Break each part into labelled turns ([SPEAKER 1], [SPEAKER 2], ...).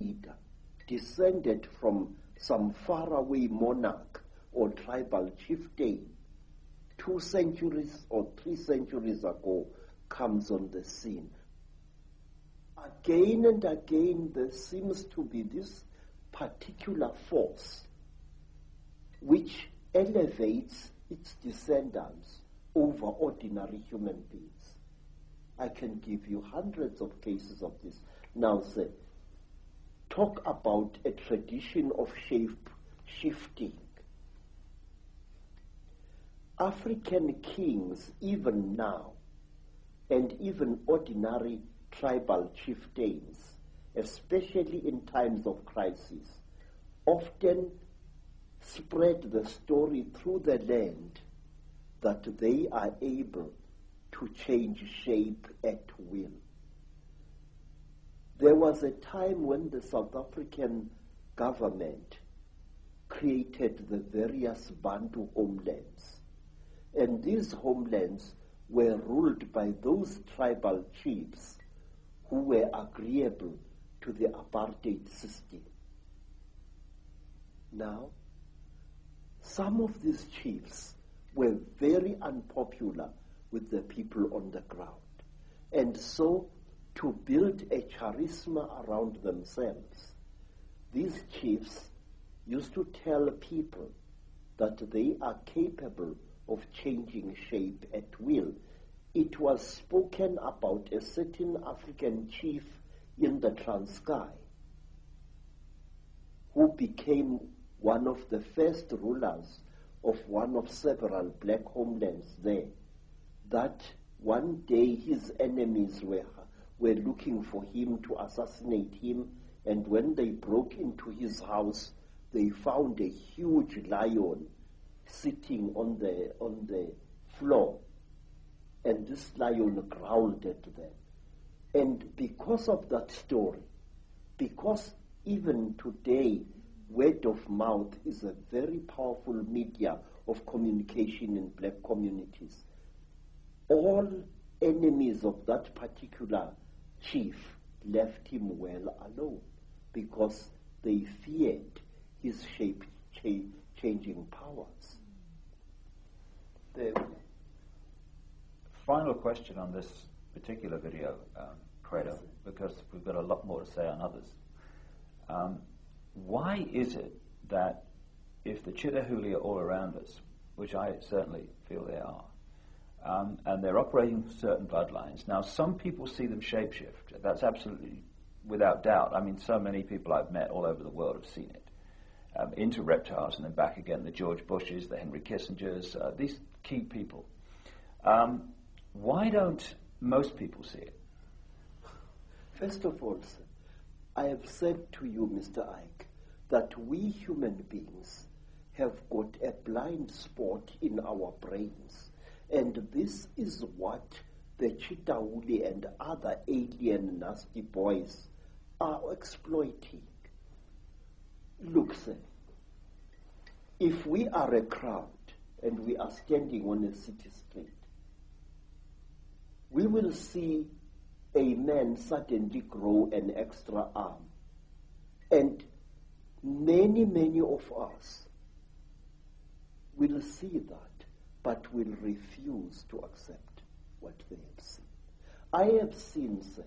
[SPEAKER 1] leader descended from some faraway monarch or tribal chieftain 2 centuries or 3 centuries ago comes on the scene. Again and again there seems to be this particular force which elevates its descendants over ordinary human beings. I can give you hundreds of cases of this. Now, say, talk about a tradition of shape shifting. African kings, even now, and even ordinary tribal chieftains, especially in times of crisis, often spread the story through the land that they are able to change shape at will. There was a time when the South African government created the various Bantu homelands, and these homelands were ruled by those tribal chiefs who were agreeable to the apartheid system. Now, some of these chiefs were very unpopular with the people on the ground, and so to build a charisma around themselves, these chiefs used to tell people that they are capable of changing shape at will. It was spoken about a certain African chief in the Transkei who became one of the first rulers of one of several black homelands there, that one day his enemies were looking for him to assassinate him, and when they broke into his house, they found a huge lion sitting on the floor, and this lion growled at them. And because of that story, because even today word of mouth is a very powerful media of communication in black communities, all enemies of that particular chief left him well alone because they feared his shape-changing powers.
[SPEAKER 2] The final question on this particular video, Credo, because we've got a lot more to say on others. Why is it that if the Chitahuli are all around us, which I certainly feel they are, and they're operating certain bloodlines. Now, some people see them shapeshift. That's absolutely without doubt. I mean, so many people I've met all over the world have seen it. Into reptiles and then back again, the George Bushes, the Henry Kissingers, these key people. Why don't most people see it?
[SPEAKER 1] First of all, sir, I have said to you, Mr. Icke, that we human beings have got a blind spot in our brains. And this is what the Chitahuli and other alien nasty boys are exploiting. Look, sir, if we are a crowd and we are standing on a city street, we will see a man suddenly grow an extra arm. And many, many of us will see that, but will refuse to accept what they have seen. I have seen, sir,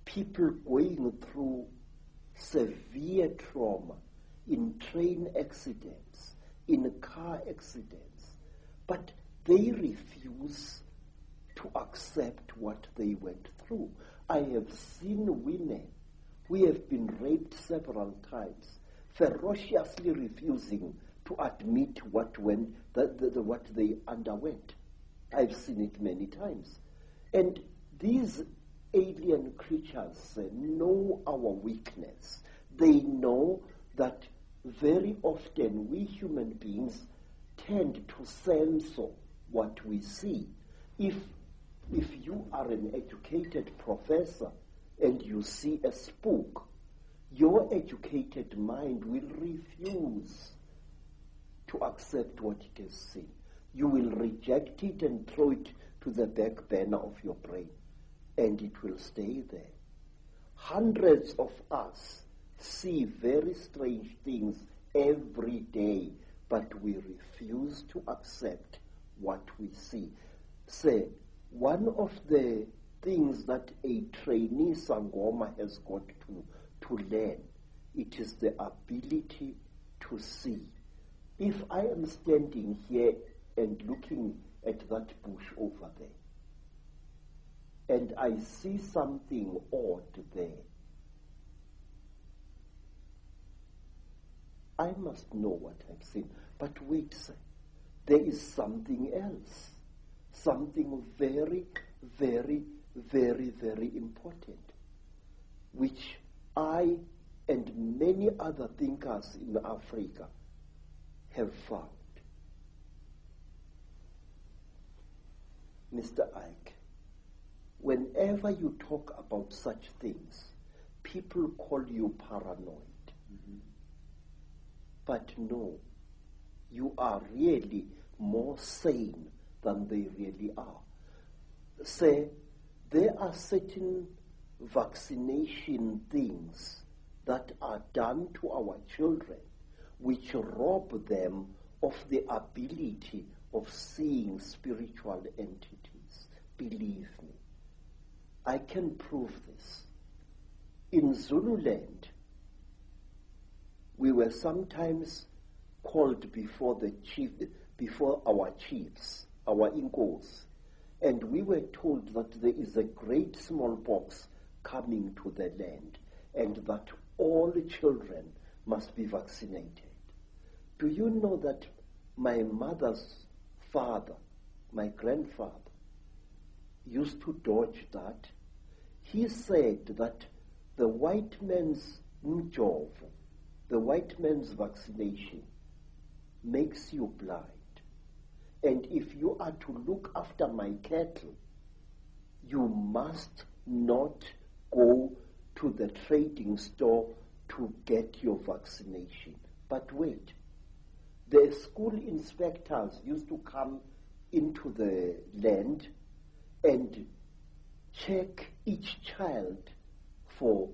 [SPEAKER 1] people going through severe trauma in train accidents, in car accidents, but they refuse to accept what they went through. I have seen women who have been raped several times, ferociously refusing to admit what they underwent. I've seen it many times. And these alien creatures know our weakness. They know that very often we human beings tend to censor what we see. If you are an educated professor and you see a spook, your educated mind will refuse to accept what it has seen. You will reject it and throw it to the back burner of your brain, and it will stay there. Hundreds of us see very strange things every day, but we refuse to accept what we see. Say, one of the things that a trainee Sangoma has got to learn, it is the ability to see. If I am standing here and looking at that bush over there, and I see something odd there, I must know what I've seen. But wait, sir, there is something else, something very, very, very, very important, which I and many other thinkers in Africa have found. Mr. Icke, whenever you talk about such things, people call you paranoid. Mm-hmm. But no, you are really more sane than they really are. Say, there are certain vaccination things that are done to our children which rob them of the ability of seeing spiritual entities. Believe me, I can prove this. In Zululand, we were sometimes called before our chiefs, our inkos, and we were told that there is a great smallpox coming to the land and that all children must be vaccinated. Do you know that my mother's father, my grandfather, used to dodge that? He said that the white man's mjovo, the white man's vaccination, makes you blind. And if you are to look after my cattle, you must not go to the trading store to get your vaccination. But wait, the school inspectors used to come into the land and check each child for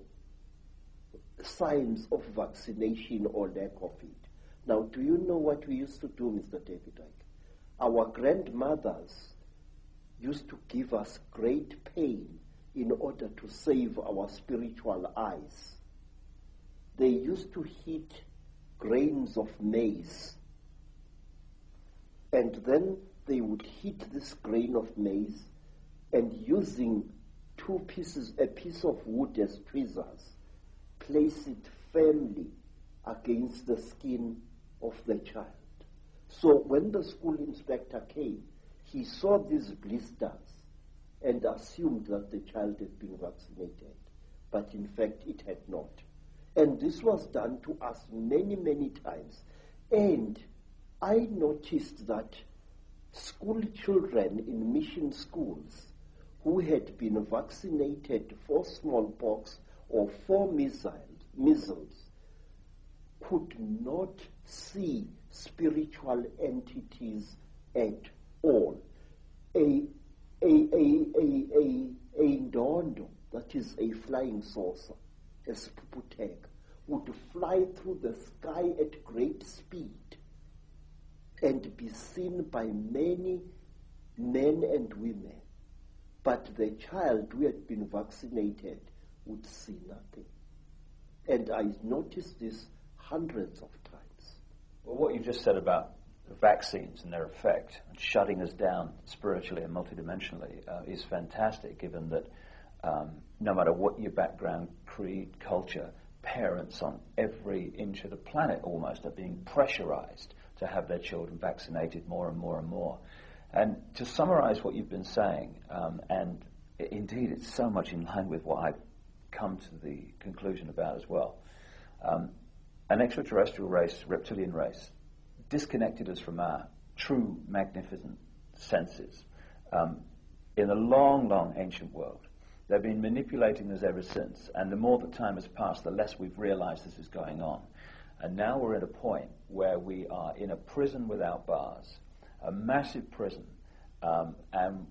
[SPEAKER 1] signs of vaccination or lack of it. Now, do you know what we used to do, Mr. David Icke? Our grandmothers used to give us great pain in order to save our spiritual eyes. They used to heat grains of maize, and then they would heat this grain of maize, and using a piece of wood as tweezers, place it firmly against the skin of the child. So when the school inspector came, he saw these blisters and assumed that the child had been vaccinated, but in fact it had not. And this was done to us many, many times. And I noticed that school children in mission schools who had been vaccinated for smallpox or for measles could not see spiritual entities at all. A ndondo, that is a flying saucer, a spuputeg, would fly through the sky at great speed and be seen by many men and women. But the child who had been vaccinated would see nothing. And I noticed this hundreds of times.
[SPEAKER 2] Well, what you just said about vaccines and their effect and shutting us down spiritually and multidimensionally is fantastic, given that no matter what your background, creed, culture, parents on every inch of the planet almost are being pressurized to have their children vaccinated more and more and more. And to summarize what you've been saying, and indeed it's so much in line with what I've come to the conclusion about as well, an extraterrestrial race, reptilian race, disconnected us from our true magnificent senses in a long, long ancient world. They've been manipulating us ever since, and the more that time has passed, the less we've realized this is going on. And now we're at a point where we are in a prison without bars, a massive prison, and